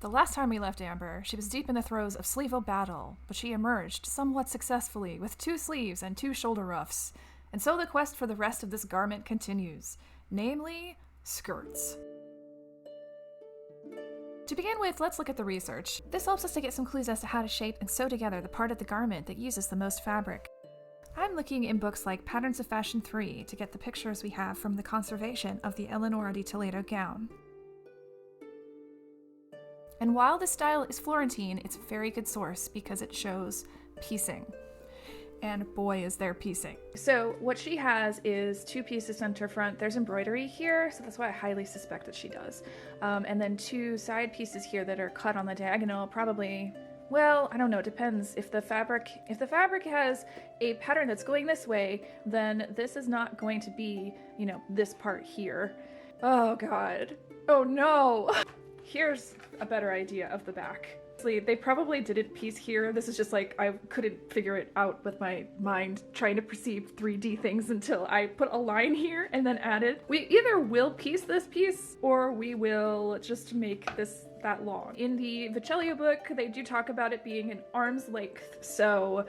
The last time we left Amber, she was deep in the throes of sleeve-o battle, but she emerged somewhat successfully with 2 sleeves and 2 shoulder ruffs. And so the quest for the rest of this garment continues, namely, skirts. To begin with, let's look at the research. This helps us to get some clues as to how to shape and sew together the part of the garment that uses the most fabric. I'm looking in books like Patterns of Fashion 3 to get the pictures we have from the conservation of the Eleanora Di Toledo gown. And while this style is Florentine, it's a very good source because it shows piecing. And boy, is there piecing. So what she has is 2 pieces center front. There's embroidery here, so that's why I highly suspect that she does. And then 2 side pieces here that are cut on the diagonal, probably, well, I don't know, it depends. If the fabric has a pattern that's going this way, then this is not going to be, this part here. Oh God. Oh no. Here's a better idea of the back. They probably didn't piece here. This is just like, I couldn't figure it out with my mind trying to perceive 3D things until I put a line here and then added. We either will piece this piece or we will just make this that long. In the Vecellio book, they do talk about it being an arm's length. So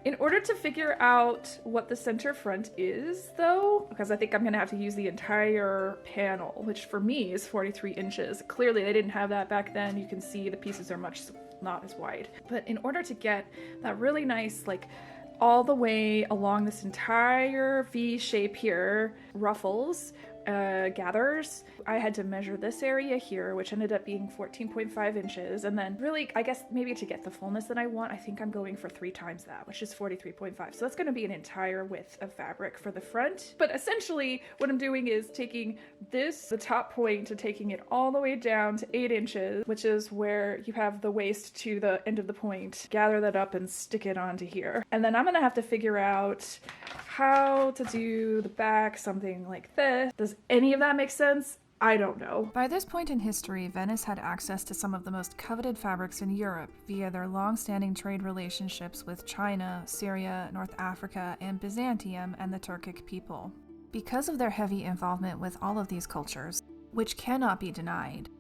in order to figure out what the center front is, though, because I think I'm gonna have to use the entire panel, which for me is 43 inches. Clearly they didn't have that back then. You can see the pieces are not as wide. But in order to get that really nice, like, all the way along this entire V shape here, ruffles, gathers, I had to measure this area here, which ended up being 14.5 inches. And then really, I guess maybe to get the fullness that I want, I think I'm going for 3 times that, which is 43.5. So that's going to be an entire width of fabric for the front. But essentially what I'm doing is taking this, the top point, and taking it all the way down to 8 inches, which is where you have the waist to the end of the point. Gather that up and stick it onto here. And then I'm going to have to figure out how to do the back, something like this. Does any of that make sense? I don't know. By this point in history, Venice had access to some of the most coveted fabrics in Europe via their long-standing trade relationships with China, Syria, North Africa, and Byzantium and the Turkic people. Because of their heavy involvement with all of these cultures, which cannot be denied,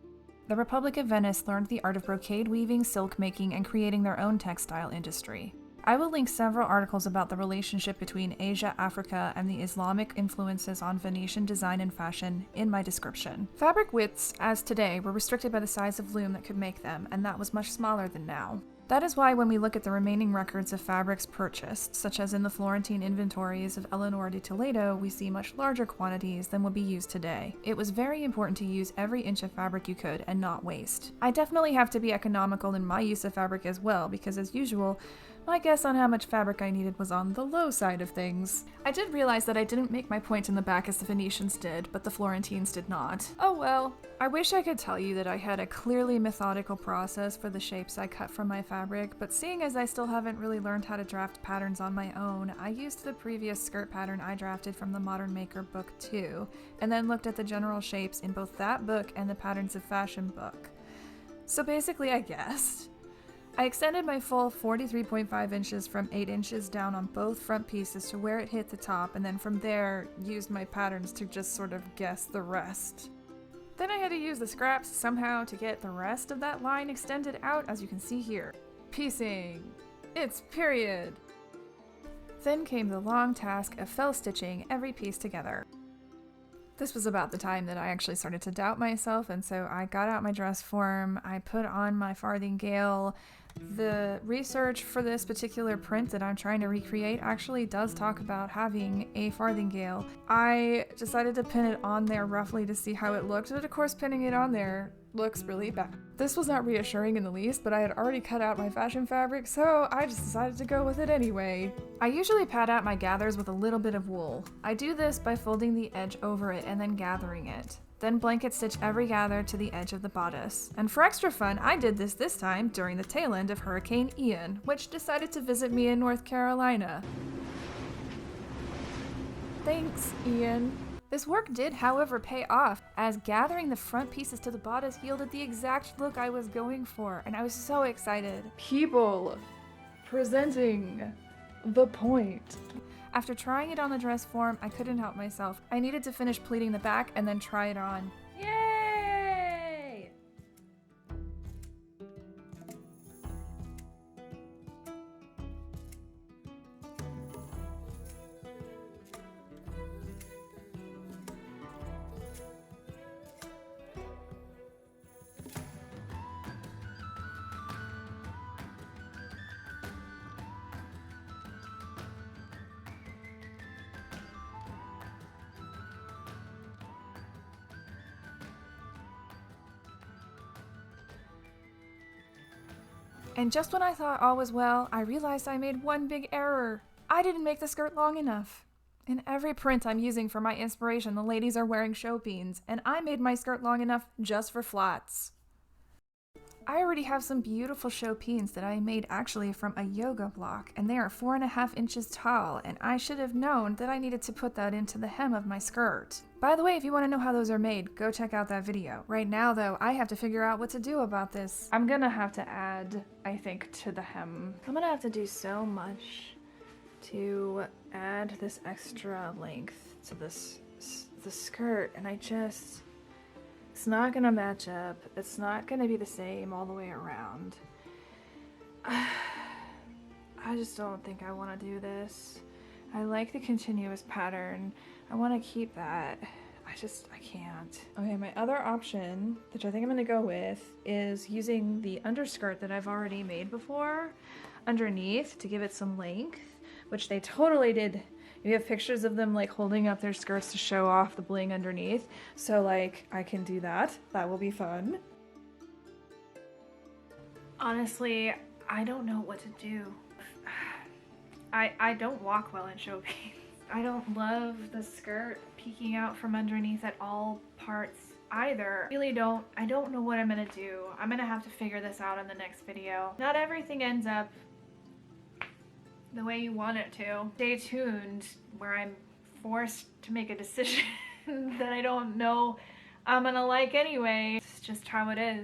the Republic of Venice learned the art of brocade weaving, silk making, and creating their own textile industry. I will link several articles about the relationship between Asia, Africa, and the Islamic influences on Venetian design and fashion in my description. Fabric widths, as today, were restricted by the size of loom that could make them, and that was much smaller than now. That is why when we look at the remaining records of fabrics purchased, such as in the Florentine inventories of Eleanora Di Toledo, we see much larger quantities than would be used today. It was very important to use every inch of fabric you could and not waste. I definitely have to be economical in my use of fabric as well, because as usual, my guess on how much fabric I needed was on the low side of things. I did realize that I didn't make my point in the back as the Venetians did, but the Florentines did not. Oh well. I wish I could tell you that I had a clearly methodical process for the shapes I cut from my fabric, but seeing as I still haven't really learned how to draft patterns on my own, I used the previous skirt pattern I drafted from the Modern Maker book 2, and then looked at the general shapes in both that book and the Patterns of Fashion book. So basically I guessed. I extended my full 43.5 inches from 8 inches down on both front pieces to where it hit the top, and then from there used my patterns to just sort of guess the rest. Then I had to use the scraps somehow to get the rest of that line extended out, as you can see here. Piecing. It's period. Then came the long task of fell stitching every piece together. This was about the time that I actually started to doubt myself, and so I got out my dress form, I put on my farthingale. The research for this particular print that I'm trying to recreate actually does talk about having a farthingale. I decided to pin it on there roughly to see how it looked, but of course pinning it on there looks really bad. This was not reassuring in the least, but I had already cut out my fashion fabric, so I just decided to go with it anyway. I usually pad out my gathers with a little bit of wool. I do this by folding the edge over it and then gathering it. Then blanket stitch every gather to the edge of the bodice. And for extra fun, I did this time during the tail end of Hurricane Ian, which decided to visit me in North Carolina. Thanks, Ian. This work did, however, pay off, as gathering the front pieces to the bodice yielded the exact look I was going for, and I was so excited. People presenting the point. After trying it on the dress form, I couldn't help myself. I needed to finish pleating the back and then try it on. Yay! And just when I thought all was well, I realized I made one big error. I didn't make the skirt long enough. In every print I'm using for my inspiration, the ladies are wearing Chopines, and I made my skirt long enough just for flats. I already have some beautiful Chopines that I made actually from a yoga block, and they are 4.5 inches tall, and I should have known that I needed to put that into the hem of my skirt. By the way, if you want to know how those are made, go check out that video. Right now though, I have to figure out what to do about this. I'm gonna have to add, I think, to the hem. I'm gonna have to do so much to add this extra length to the skirt, and it's not gonna match up. It's not gonna be the same all the way around. I just don't think I want to do this. I like the continuous pattern. I want to keep that. I can't. Okay, my other option, which I think I'm gonna go with, is using the underskirt that I've already made before underneath to give it some length, which they totally did. You have pictures of them like holding up their skirts to show off the bling underneath. So like I can do that. That will be fun. Honestly, I don't know what to do. I don't walk well in Chopines. I don't love the skirt peeking out from underneath at all parts either. I don't know what I'm gonna do. I'm gonna have to figure this out in the next video. Not everything ends up the way you want it to. Stay tuned, where I'm forced to make a decision that I don't know I'm gonna like anyway. It's just how it is.